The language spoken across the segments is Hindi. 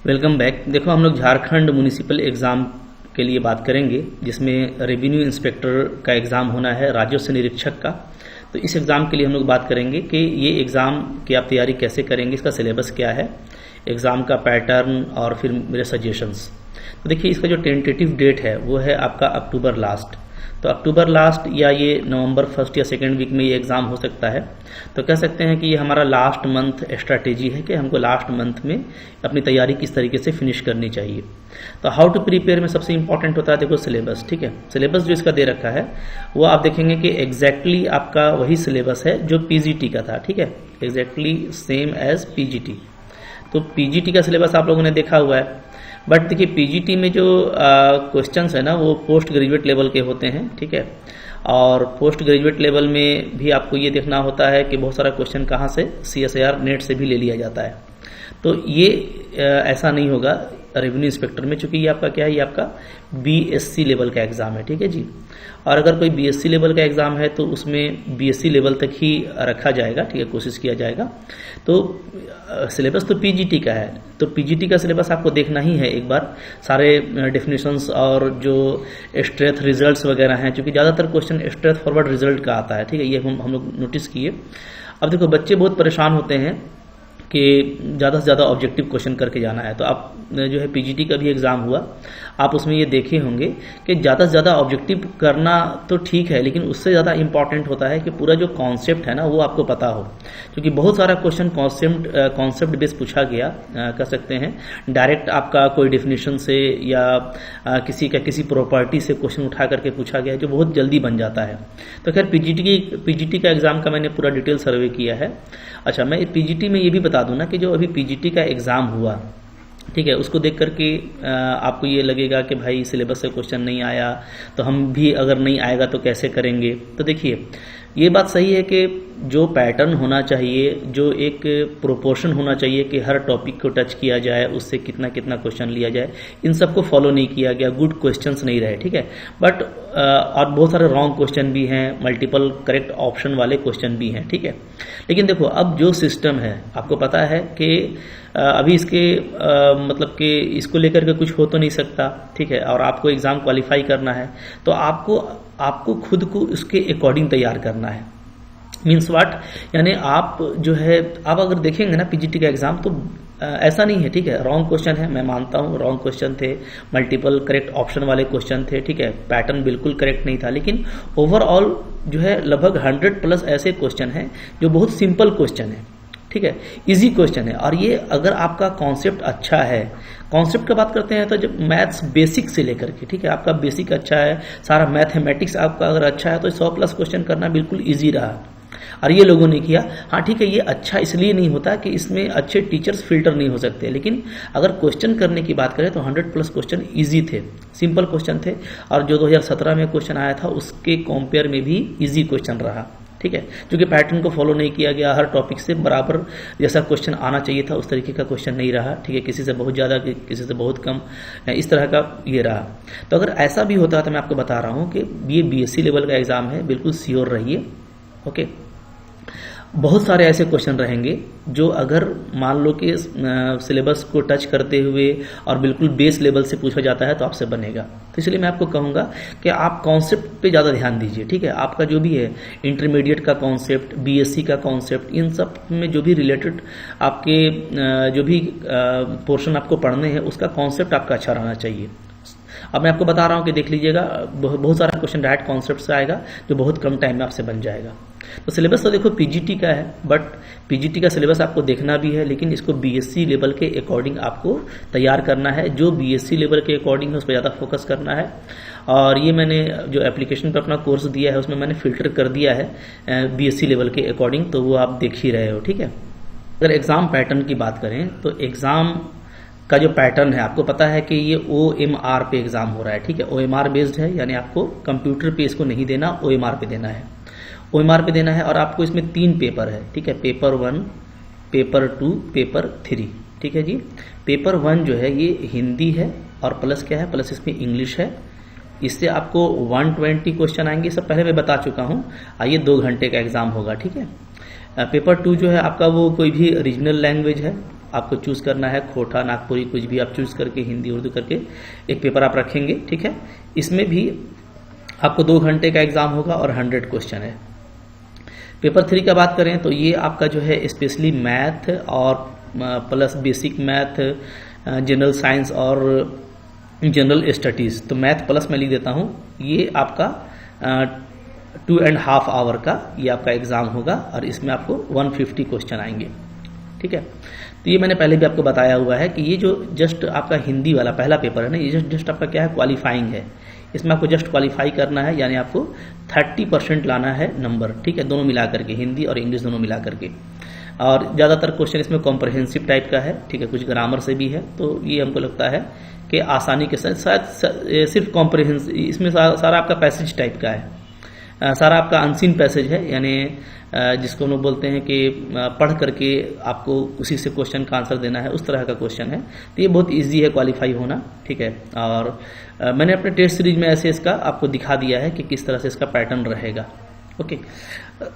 Welcome back. देखो, हम लोग झारखंड म्यूनिसिपल एग्ज़ाम के लिए बात करेंगे, जिसमें रेवेन्यू इंस्पेक्टर का एग्ज़ाम होना है, राजस्व निरीक्षक का। तो इस एग्ज़ाम के लिए हम लोग बात करेंगे कि ये एग्ज़ाम की आप तैयारी कैसे करेंगे, इसका सिलेबस क्या है, एग्ज़ाम का पैटर्न और फिर मेरे सजेशंस। तो देखिए, इसका जो टेंटेटिव डेट है वो है आपका अक्टूबर लास्ट। तो अक्टूबर लास्ट या ये नवंबर फर्स्ट या सेकेंड वीक में ये एग्ज़ाम हो सकता है। तो कह सकते हैं कि ये हमारा लास्ट मंथ स्ट्रैटेजी है कि हमको लास्ट मंथ में अपनी तैयारी किस तरीके से फिनिश करनी चाहिए। तो हाउ टू प्रिपेयर में सबसे इंपॉर्टेंट होता है, देखो, सिलेबस। ठीक है, सिलेबस जो इसका दे रखा है वो आप देखेंगे कि एग्जैक्टली आपका वही सिलेबस है जो पीजीटी का था। ठीक है, एग्जैक्टली सेम एज पीजीटी। तो पीजीटी का सिलेबस आप लोगों ने देखा हुआ है, बट देखिए पीजीटी में जो क्वेश्चंस है ना वो पोस्ट ग्रेजुएट लेवल के होते हैं। ठीक है, और पोस्ट ग्रेजुएट लेवल में भी आपको ये देखना होता है कि बहुत सारा क्वेश्चन कहाँ से CSIR नेट से भी ले लिया जाता है। तो ये ऐसा नहीं होगा रेवेन्यू इंस्पेक्टर में, चूंकि ये आपका क्या है, ये आपका BSc लेवल का एग्जाम है। ठीक है जी, और अगर कोई BSc लेवल का एग्जाम है तो उसमें BSc लेवल तक ही रखा जाएगा। ठीक है, कोशिश किया जाएगा। तो सिलेबस तो पीजीटी का है, तो पीजीटी का सिलेबस आपको देखना ही है एक बार, सारे डेफिनेशंस और जो स्ट्रेथ रिजल्ट्स वगैरह हैं, क्योंकि ज़्यादातर क्वेश्चन स्ट्रेथ फॉरवर्ड रिजल्ट का आता है। ठीक है, ये हम लोग नोटिस किए। अब देखो, बच्चे बहुत परेशान होते हैं कि ज़्यादा से ज़्यादा ऑब्जेक्टिव क्वेश्चन करके जाना है। तो आप जो है पीजीटी का भी एग्ज़ाम हुआ, आप उसमें ये देखे होंगे कि ज़्यादा से ज़्यादा ऑब्जेक्टिव करना तो ठीक है, लेकिन उससे ज़्यादा इंपॉर्टेंट होता है कि पूरा जो कॉन्सेप्ट है ना वो आपको पता हो, क्योंकि बहुत सारा क्वेश्चन कॉन्सेप्ट बेस पूछा गया, कह सकते हैं डायरेक्ट आपका कोई डेफिनेशन से या किसी प्रॉपर्टी से क्वेश्चन उठा करके पूछा गया जो बहुत जल्दी बन जाता है। तो खैर पीजीटी का एग्ज़ाम का मैंने पूरा डिटेल सर्वे किया है। अच्छा, मैं पीजीटी में ये भी बता दूं ना कि जो अभी पीजीटी का एग्ज़ाम हुआ, ठीक है, उसको देख करके आपको ये लगेगा कि भाई सिलेबस से क्वेश्चन नहीं आया, तो हम भी अगर नहीं आएगा तो कैसे करेंगे। तो देखिए, ये बात सही है कि जो पैटर्न होना चाहिए, जो एक प्रोपोर्शन होना चाहिए कि हर टॉपिक को टच किया जाए, उससे कितना कितना क्वेश्चन लिया जाए, इन सबको फॉलो नहीं किया गया, गुड क्वेश्चंस नहीं रहे। ठीक है, बट और बहुत सारे रॉन्ग क्वेश्चन भी हैं, मल्टीपल करेक्ट ऑप्शन वाले क्वेश्चन भी हैं। ठीक है, लेकिन देखो, अब जो सिस्टम है आपको पता है कि अभी इसके मतलब कि इसको लेकर के कुछ हो तो नहीं सकता। ठीक है, और आपको एग्ज़ाम क्वालिफाई करना है, तो आपको खुद को उसके अकॉर्डिंग तैयार करना है। मीन्स वाट, यानी आप जो है, आप अगर देखेंगे ना पीजीटी का एग्जाम, तो ऐसा नहीं है। ठीक है, रॉन्ग क्वेश्चन है, मैं मानता हूँ रॉन्ग क्वेश्चन थे, मल्टीपल करेक्ट ऑप्शन वाले क्वेश्चन थे। ठीक है, पैटर्न बिल्कुल करेक्ट नहीं था, लेकिन ओवरऑल जो है लगभग 100+ ऐसे क्वेश्चन हैं जो बहुत सिंपल क्वेश्चन है। ठीक है, इजी क्वेश्चन है। और ये अगर आपका कॉन्सेप्ट अच्छा है, कॉन्सेप्ट का बात करते हैं तो जब मैथ्स बेसिक से लेकर के, ठीक है, आपका बेसिक अच्छा है, सारा मैथमेटिक्स आपका अगर अच्छा है, तो 100+ क्वेश्चन करना बिल्कुल ईजी रहा। और ये लोगों ने किया। हाँ ठीक है, ये अच्छा इसलिए नहीं होता कि इसमें अच्छे टीचर्स फिल्टर नहीं हो सकते, लेकिन अगर क्वेश्चन करने की बात करें तो 100+ क्वेश्चन इजी थे, सिंपल क्वेश्चन थे। और जो 2017 में क्वेश्चन आया था उसके कंपेयर में भी इजी क्वेश्चन रहा। ठीक है, क्योंकि पैटर्न को फॉलो नहीं किया गया, हर टॉपिक से बराबर जैसा क्वेश्चन आना चाहिए था उस तरीके का क्वेश्चन नहीं रहा। ठीक है, किसी से बहुत ज़्यादा, किसी से बहुत कम, इस तरह का ये रहा। तो अगर ऐसा भी होता है तो मैं आपको बता रहा हूँ कि ये BSc लेवल का एग्ज़ाम है, बिल्कुल श्योर रहिए। ओके, बहुत सारे ऐसे क्वेश्चन रहेंगे जो अगर मान लो कि सिलेबस को टच करते हुए और बिल्कुल बेस लेवल से पूछा जाता है तो आपसे बनेगा। तो इसलिए मैं आपको कहूँगा कि आप कॉन्सेप्ट पे ज़्यादा ध्यान दीजिए। ठीक है, आपका जो भी है इंटरमीडिएट का कॉन्सेप्ट, BSc का कॉन्सेप्ट, इन सब में जो भी रिलेटेड आपके जो भी पोर्शन आपको पढ़ने हैं उसका कॉन्सेप्ट आपका अच्छा रहना चाहिए। अब मैं आपको बता रहा हूँ कि देख लीजिएगा, बहुत सारा क्वेश्चन डायरेक्ट कॉन्सेप्ट से आएगा जो बहुत कम टाइम में आपसे बन जाएगा। तो सिलेबस तो देखो पीजीटी का है, बट पीजीटी का सिलेबस आपको देखना भी है, लेकिन इसको BSc लेवल के अकॉर्डिंग आपको तैयार करना है। जो BSc लेवल के अकॉर्डिंग है उस पर ज़्यादा फोकस करना है। और ये मैंने जो एप्लीकेशन पर अपना कोर्स दिया है उसमें मैंने फिल्टर कर दिया है BSc लेवल के अकॉर्डिंग, तो वो आप देख ही रहे हो। ठीक है, अगर एग्ज़ाम पैटर्न की बात करें तो एग्ज़ाम का जो पैटर्न है आपको पता है कि ये OMR पे एग्ज़ाम हो रहा है। ठीक है, OMR बेस्ड है, यानी आपको कंप्यूटर पे इसको नहीं देना, OMR पे देना है। OMR पे देना है और आपको इसमें 3 पेपर है। ठीक है, पेपर 1, पेपर 2, पेपर 3। ठीक है जी, पेपर 1 जो है ये हिंदी है और प्लस क्या है, प्लस इसमें इंग्लिश है। इससे आपको 120 क्वेश्चन आएंगे, सब पहले मैं बता चुका हूँ। ये 2 घंटे का एग्जाम होगा। ठीक है, पेपर 2 जो है आपका वो कोई भी रीजनल लैंग्वेज है आपको चूज करना है, खोटा, नागपुरी, कुछ भी आप चूज करके हिंदी उर्दू करके एक पेपर आप रखेंगे। ठीक है, इसमें भी आपको 2 घंटे का एग्जाम होगा और 100 क्वेश्चन है। पेपर 3 का बात करें तो ये आपका जो है स्पेशली मैथ और plus basic math, general science और जनरल स्टडीज। तो मैथ प्लस मैं लिख देता हूँ, ये आपका 2.5 आवर का ये आपका एग्जाम होगा और इसमें आपको 150 क्वेश्चन आएंगे। ठीक है, तो ये मैंने पहले भी आपको बताया हुआ है कि ये जो जस्ट आपका हिंदी वाला पहला पेपर है ना, ये जस्ट आपका क्या है, क्वालिफाइंग है। इसमें आपको जस्ट क्वालिफाई करना है, यानी आपको 30% लाना है नंबर। ठीक है, दोनों मिला करके, हिंदी और इंग्लिश दोनों मिला करके। और ज़्यादातर क्वेश्चन इसमें कॉम्प्रहेंसिव टाइप का है। ठीक है, कुछ ग्रामर से भी है, तो ये हमको लगता है कि आसानी के साथ शायद सिर्फ कॉम्प्रहेंसिव, इसमें सारा आपका पैसेज टाइप का है, सारा आपका अनसीन पैसेज है, यानी जिसको हम लोग बोलते हैं कि पढ़ करके आपको उसी से क्वेश्चन का आंसर देना है, उस तरह का क्वेश्चन है। तो ये बहुत इजी है क्वालिफाई होना। ठीक है, और मैंने अपने टेस्ट सीरीज में ऐसे इसका आपको दिखा दिया है कि किस तरह से इसका पैटर्न रहेगा। ओके,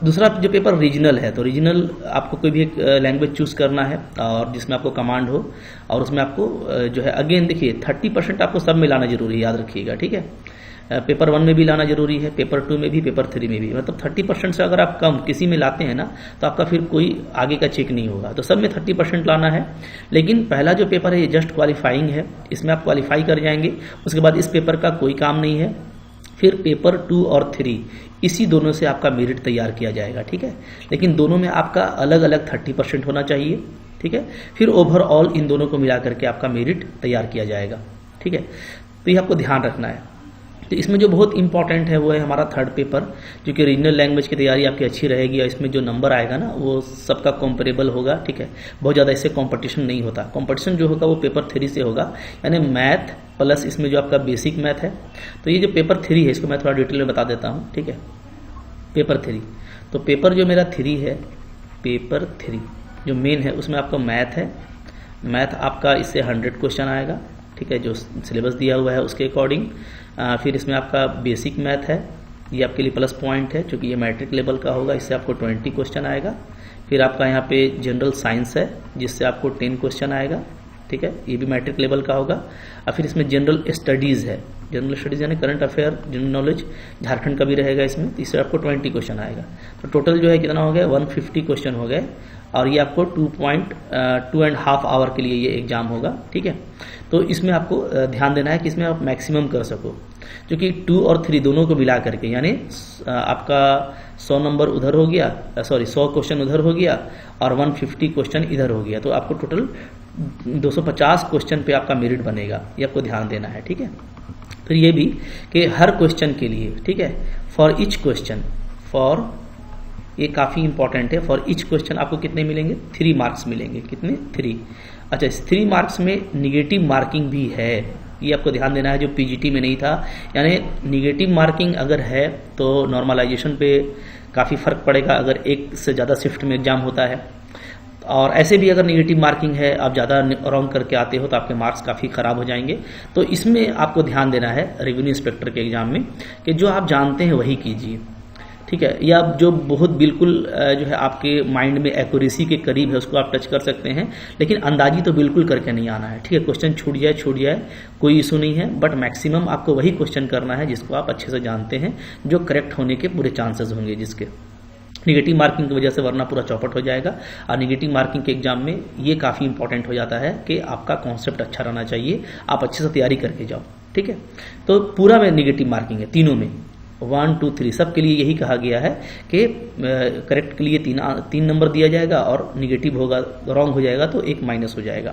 दूसरा जो पेपर रीजनल है, तो रीजनल आपको कोई भी एक लैंग्वेज चूज करना है और जिसमें आपको कमांड हो, और उसमें आपको जो है अगेन देखिए 30% आपको सब में लाना जरूरी है, याद रखिएगा। ठीक है, पेपर 1 में भी लाना जरूरी है, पेपर 2 में भी, पेपर 3 में भी। मतलब 30% से अगर आप कम किसी में लाते हैं ना, तो आपका फिर कोई आगे का चेक नहीं होगा। तो सब में 30% लाना है। लेकिन पहला जो पेपर है ये जस्ट क्वालिफाइंग है, इसमें आप क्वालिफाई कर जाएंगे, उसके बाद इस पेपर का कोई काम नहीं है। फिर पेपर 2 और 3 इसी दोनों से आपका मेरिट तैयार किया जाएगा। ठीक है, लेकिन दोनों में आपका अलग अलग 30% होना चाहिए। ठीक है, फिर ओवरऑल इन दोनों को मिला करके आपका मेरिट तैयार किया जाएगा। ठीक है, तो ये आपको ध्यान रखना है। तो इसमें जो बहुत इंपॉर्टेंट है वो है हमारा 3rd पेपर, जो कि रीजनल लैंग्वेज की तैयारी आपकी अच्छी रहेगी और इसमें जो नंबर आएगा ना वो सबका कंपेरेबल होगा। ठीक है, बहुत ज़्यादा इससे कंपटीशन नहीं होता। कंपटीशन जो होगा वो पेपर 3 से होगा, यानी मैथ प्लस इसमें जो आपका बेसिक मैथ है। तो ये जो पेपर 3 है इसको मैं थोड़ा डिटेल में बता देता हूँ। ठीक है, पेपर 3, तो पेपर जो मेरा 3 है, पेपर 3 जो मेन है उसमें आपका मैथ है। मैथ आपका इससे 100 क्वेश्चन आएगा। ठीक है, जो सिलेबस दिया हुआ है उसके अकॉर्डिंग। फिर इसमें आपका बेसिक मैथ है, ये आपके लिए प्लस पॉइंट है क्योंकि ये मैट्रिक लेवल का होगा, इससे आपको 20 क्वेश्चन आएगा। फिर आपका यहाँ पे जनरल साइंस है जिससे आपको 10 क्वेश्चन आएगा। ठीक है, ये भी मैट्रिक लेवल का होगा। और फिर इसमें जनरल स्टडीज़ है, जनरल स्टडीज़ यानी current affair, general knowledge, Jharkhand का भी रहेगा इसमें, तो इससे आपको 20 क्वेश्चन आएगा। तो टोटल जो है कितना हो गया, 150 क्वेश्चन हो गए। और ये आपको 2.5 आवर के लिए ये एग्जाम होगा। ठीक है, तो इसमें आपको ध्यान देना है कि इसमें आप मैक्सिमम कर सको, क्योंकि 2 और 3 दोनों को मिला करके, यानी आपका 100 नंबर उधर हो गया, 100 क्वेश्चन उधर हो गया और 150 क्वेश्चन इधर हो गया, तो आपको टोटल 250 क्वेश्चन पे आपका मेरिट बनेगा। ये आपको ध्यान देना है। ठीक है, फिर ये भी कि हर क्वेश्चन के लिए, ठीक है, फॉर ईच क्वेश्चन, फॉर, ये काफ़ी इंपॉर्टेंट है, फॉर ईच क्वेश्चन आपको कितने मिलेंगे, 3 मार्क्स मिलेंगे। कितने, 3। अच्छा, इस 3 मार्क्स में निगेटिव मार्किंग भी है, ये आपको ध्यान देना है, जो पीजीटी में नहीं था। यानी निगेटिव मार्किंग अगर है तो नॉर्मलाइजेशन पे काफ़ी फर्क पड़ेगा अगर एक से ज़्यादा शिफ्ट में एग्जाम होता है। और ऐसे भी अगर निगेटिव मार्किंग है, आप ज़्यादा रॉन्ग करके आते हो तो आपके मार्क्स काफ़ी ख़राब हो जाएंगे। तो इसमें आपको ध्यान देना है रेवेन्यू इंस्पेक्टर के एग्जाम में कि जो आप जानते हैं वही कीजिए। ठीक है, या जो बहुत बिल्कुल जो है आपके माइंड में एक्यूरेसी के करीब है उसको आप टच कर सकते हैं, लेकिन अंदाजी तो बिल्कुल करके नहीं आना है। ठीक है, क्वेश्चन छूट जाए कोई इशू नहीं है, बट मैक्सिमम आपको वही क्वेश्चन करना है जिसको आप अच्छे से जानते हैं, जो करेक्ट होने के पूरे चांसेस होंगे जिसके। निगेटिव मार्किंग की वजह से वरना पूरा चौपट हो जाएगा। और निगेटिव मार्किंग के एग्जाम में ये काफ़ी इंपॉर्टेंट हो जाता है कि आपका कॉन्सेप्ट अच्छा रहना चाहिए, आप अच्छे से तैयारी करके जाओ। ठीक है, तो पूरा में निगेटिव मार्किंग है, तीनों में 1, 2, 3 सब के लिए यही कहा गया है कि करेक्ट के लिए 3 नंबर दिया जाएगा और निगेटिव होगा, रॉन्ग हो जाएगा तो 1 माइनस हो जाएगा।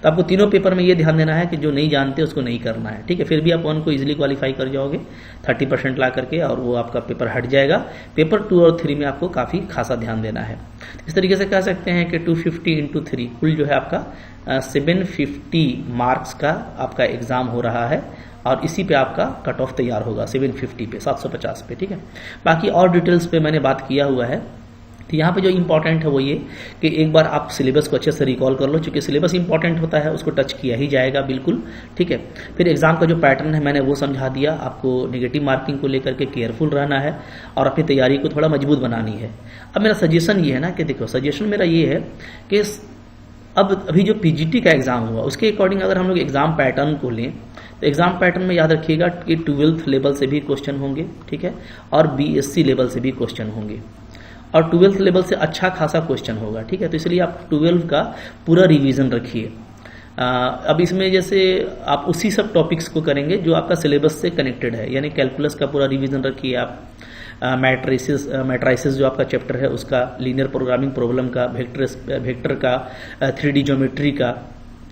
तो आपको तीनों पेपर में ये ध्यान देना है कि जो नहीं जानते उसको नहीं करना है। ठीक है, फिर भी आप 1 को इजीली क्वालिफाई कर जाओगे 30% ला करके, और वो आपका पेपर हट जाएगा। पेपर 2 और 3 में आपको काफ़ी खासा ध्यान देना है। इस तरीके से कह सकते हैं कि 250 × 3 कुल जो है आपका 750 मार्क्स का आपका एग्जाम हो रहा है, और इसी पे आपका कट ऑफ तैयार होगा 750 पे, 750 पे। ठीक है, बाकी और डिटेल्स पे मैंने बात किया हुआ है। तो यहाँ पे जो इंपॉर्टेंट है वो ये कि एक बार आप सिलेबस को अच्छे से रिकॉल कर लो, क्योंकि सिलेबस इंपॉर्टेंट होता है, उसको टच किया ही जाएगा बिल्कुल। ठीक है, फिर एग्जाम का जो पैटर्न है मैंने वो समझा दिया आपको। निगेटिव मार्किंग को लेकर के केयरफुल रहना है और अपनी तैयारी को थोड़ा मजबूत बनानी है। अब मेरा सजेशन ये है ना कि देखो, सजेशन मेरा ये है कि अब अभी जो पीजीटी का एग्जाम हुआ उसके अकॉर्डिंग अगर हम लोग एग्जाम पैटर्न को लें तो एग्जाम पैटर्न में याद रखिएगा कि 12th लेवल से भी क्वेश्चन होंगे, ठीक है, और बीएससी लेवल से भी क्वेश्चन होंगे, और 12th लेवल से अच्छा खासा क्वेश्चन होगा, ठीक है। तो इसलिए आप 12 का पूरा रिवीजन रखिए। अब इसमें जैसे आप उसी सब टॉपिक्स को करेंगे जो आपका सिलेबस से कनेक्टेड है, यानी कैलकुलस का पूरा रिवीजन रखिए आप, मैट्राइसिस जो आपका चैप्टर है उसका, लीनियर प्रोग्रामिंग प्रॉब्लम का, वेक्टर का, 3D ज्योमेट्री का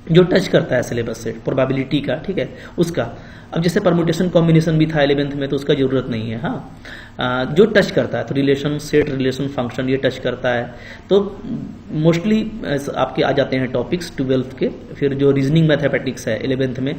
जो टच करता है सिलेबस से, प्रोबेबिलिटी का, ठीक है, उसका। अब जैसे परम्यूटेशन कॉम्बिनेशन भी था 11th में तो उसका जरूरत नहीं है, हाँ, जो टच करता है तो रिलेशन, सेट रिलेशन, फंक्शन ये टच करता है, तो मोस्टली आपके आ जाते हैं टॉपिक्स 12th के। फिर जो रीजनिंग मैथमेटिक्स है 11th में,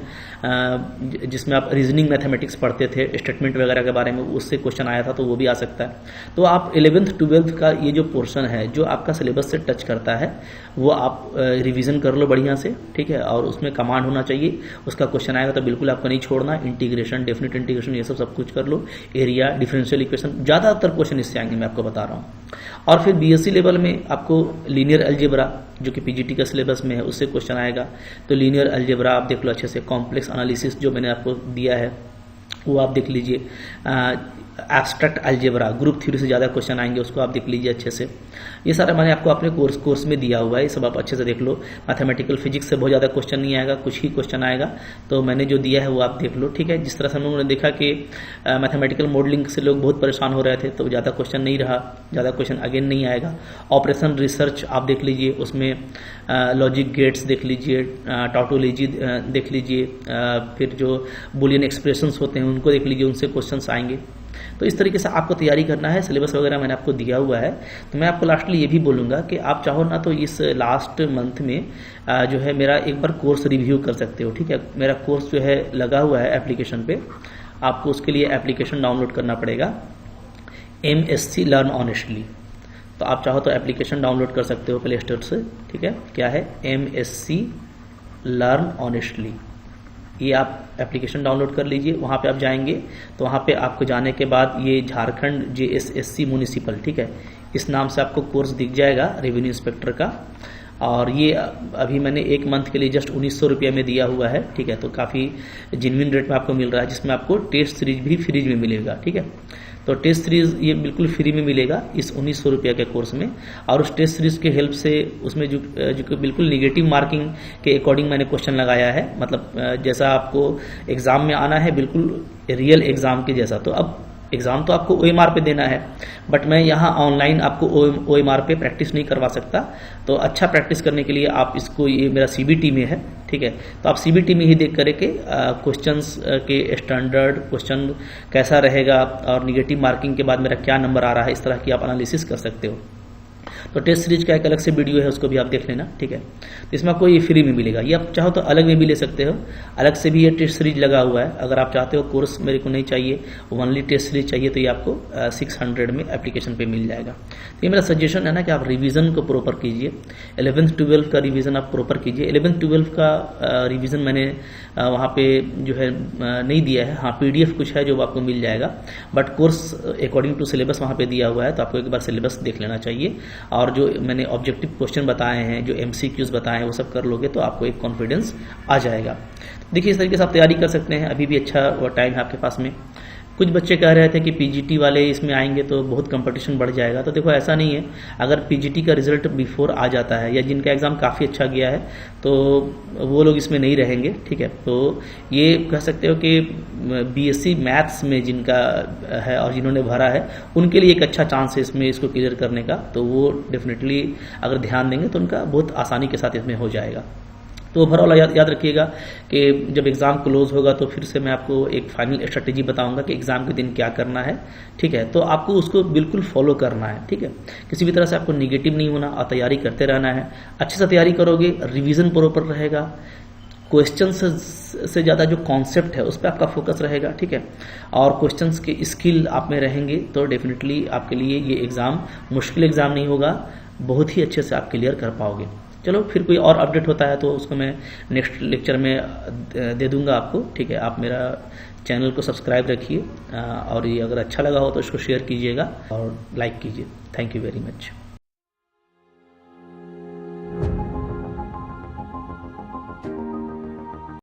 जिसमें आप रीजनिंग मैथमेटिक्स पढ़ते थे, स्टेटमेंट वगैरह के बारे में, उससे क्वेश्चन आया था तो वो भी आ सकता है। तो आप 11th 12th का ये जो पोर्शन है जो आपका सिलेबस से टच करता है वो आप रिवीजन कर लो बढ़िया से, ठीक है, और उसमें कमांड होना चाहिए, उसका क्वेश्चन आएगा तो बिल्कुल आपको नहीं छोड़ना। इंटीग्रेशन, डेफिनेट इंटीग्रेशन, ये सब कुछ कर लो, एरिया, डिफरेंशियल इक्वेशन, ज्यादातर क्वेश्चन इससे आएंगे, मैं आपको बता रहा हूँ। और फिर बीएससी लेवल में आपको लीनियर अलजेब्रा जो कि पीजीटी का सिलेबस में है उससे क्वेश्चन आएगा, तो लीनियर अलजेब्रा आप देख लो अच्छे से, कॉम्प्लेक्स एनालिसिस जो मैंने आपको दिया है वो आप देख लीजिए, एब्स्ट्रैक्ट अलजेब्रा, ग्रुप थ्योरी से ज़्यादा क्वेश्चन आएंगे, उसको आप देख लीजिए अच्छे से। ये सारा मैंने आपको अपने कोर्स में दिया हुआ है, ये सब आप अच्छे से देख लो। मैथमेटिकल फिजिक्स से बहुत ज़्यादा क्वेश्चन नहीं आएगा, कुछ ही क्वेश्चन आएगा, तो मैंने जो दिया है वो आप देख लो, ठीक है। जिस तरह से हम लोगों ने देखा कि मैथमेटिकल मॉडलिंग से लोग बहुत परेशान हो रहे थे तो ज़्यादा क्वेश्चन नहीं रहा, ज़्यादा क्वेश्चन अगेन नहीं आएगा। ऑपरेशन रिसर्च आप देख लीजिए, उसमें लॉजिक गेट्स देख लीजिए, टॉटोलॉजी देख लीजिए, फिर जो बुलियन एक्सप्रेशंस होते हैं उनको देख लीजिए, उनसे क्वेश्चंस आएंगे। तो इस तरीके से आपको तैयारी करना है, सिलेबस वगैरह मैंने आपको दिया हुआ है। तो मैं आपको लास्टली ये भी बोलूँगा कि आप चाहो ना तो इस लास्ट मंथ में जो है मेरा एक बार कोर्स रिव्यू कर सकते हो, ठीक है। मेरा कोर्स जो है लगा हुआ है एप्लीकेशन पे, आपको उसके लिए एप्लीकेशन डाउनलोड करना पड़ेगा, MSc लर्न ऑनेस्टली। तो आप चाहो तो एप्लीकेशन डाउनलोड कर सकते हो प्ले स्टोर से, ठीक है। क्या है? MSc लर्न ऑनेस्टली, ये आप एप्लीकेशन डाउनलोड कर लीजिए। वहाँ पे आप जाएंगे तो वहाँ पे आपको जाने के बाद ये झारखंड JSSC म्यूनिसिपल, ठीक है, इस नाम से आपको कोर्स दिख जाएगा रेवेन्यू इंस्पेक्टर का, और ये अभी मैंने 1 मंथ के लिए जस्ट 1900 रुपये में दिया हुआ है, ठीक है। तो काफ़ी जेन्युइन रेट में आपको मिल रहा है, जिसमें आपको टेस्ट सीरीज भी फ्री में मिलेगा, ठीक है। तो टेस्ट सीरीज ये बिल्कुल फ्री में मिलेगा इस 1900 रुपये के कोर्स में, और उस टेस्ट सीरीज के हेल्प से उसमें जो बिल्कुल निगेटिव मार्किंग के अकॉर्डिंग मैंने क्वेश्चन लगाया है, मतलब जैसा आपको एग्जाम में आना है बिल्कुल रियल एग्जाम के जैसा। तो अब एग्जाम तो आपको OMR पे देना है, बट मैं यहाँ ऑनलाइन आपको OMR पे प्रैक्टिस नहीं करवा सकता। तो अच्छा प्रैक्टिस करने के लिए आप इसको, ये मेरा CBT में है, ठीक है, तो आप CBT में ही देख कर के क्वेश्चंस के स्टैंडर्ड क्वेश्चन कैसा रहेगा और निगेटिव मार्किंग के बाद मेरा क्या नंबर आ रहा है, इस तरह की आप एनालिसिस कर सकते हो। तो टेस्ट सीरीज का एक अलग से वीडियो है, उसको भी आप देख लेना, ठीक है। तो इसमें आपको ये फ्री में मिलेगा, ये आप चाहो तो अलग में भी ले सकते हो, अलग से भी ये टेस्ट सीरीज लगा हुआ है। अगर आप चाहते हो कोर्स मेरे को नहीं चाहिए, ओनली टेस्ट सीरीज चाहिए, तो ये आपको 600 में एप्लीकेशन पे मिल जाएगा। तो ये मेरा सजेशन है ना कि आप रिवीजन को प्रॉपर कीजिए, 11th 12th का रिवीजन आप प्रॉपर कीजिए। 11th 12th का रिवीजन मैंने वहाँ पे जो है नहीं दिया है, हाँ PDF कुछ है जो आपको मिल जाएगा, but course according to syllabus वहाँ पे दिया हुआ है, तो आपको एक बार सिलेबस देख लेना चाहिए। और जो मैंने ऑब्जेक्टिव क्वेश्चन बताए हैं, जो MCQs बताए हैं, वो सब कर लोगे तो आपको एक कॉन्फिडेंस आ जाएगा। देखिए इस तरीके से आप तैयारी कर सकते हैं, अभी भी अच्छा टाइम है आपके पास में। कुछ बच्चे कह रहे थे कि PGT वाले इसमें आएंगे तो बहुत कंपटीशन बढ़ जाएगा, तो देखो ऐसा नहीं है। अगर PGT का रिजल्ट बिफोर आ जाता है या जिनका एग्जाम काफ़ी अच्छा गया है तो वो लोग इसमें नहीं रहेंगे, ठीक है। तो ये कह सकते हो कि BSc मैथ्स में जिनका है और जिन्होंने भरा है उनके लिए एक अच्छा चांस है इसमें इसको क्लियर करने का, तो वो डेफिनेटली अगर ध्यान देंगे तो उनका बहुत आसानी के साथ इसमें हो जाएगा। तो ओवरऑल याद रखिएगा कि जब एग्ज़ाम क्लोज होगा तो फिर से मैं आपको एक फाइनल स्ट्रेटेजी बताऊंगा कि एग्ज़ाम के दिन क्या करना है, ठीक है। तो आपको उसको बिल्कुल फॉलो करना है, ठीक है। किसी भी तरह से आपको निगेटिव नहीं होना और तैयारी करते रहना है। अच्छे से तैयारी करोगे, रिवीजन प्रॉपर रहेगा, क्वेश्चन से ज़्यादा जो कॉन्सेप्ट है उस पर आपका फोकस रहेगा, ठीक है। और क्वेश्चंस के स्किल आप में रहेंगे तो डेफिनेटली आपके लिए ये एग्ज़ाम मुश्किल एग्ज़ाम नहीं होगा, बहुत ही अच्छे से आप क्लियर कर पाओगे। चलो फिर कोई और अपडेट होता है तो उसको मैं नेक्स्ट लेक्चर में दे दूंगा आपको, ठीक है। आप मेरा चैनल को सब्सक्राइब रखिए और ये अगर अच्छा लगा हो तो इसको शेयर कीजिएगा और लाइक कीजिए। Thank you very much.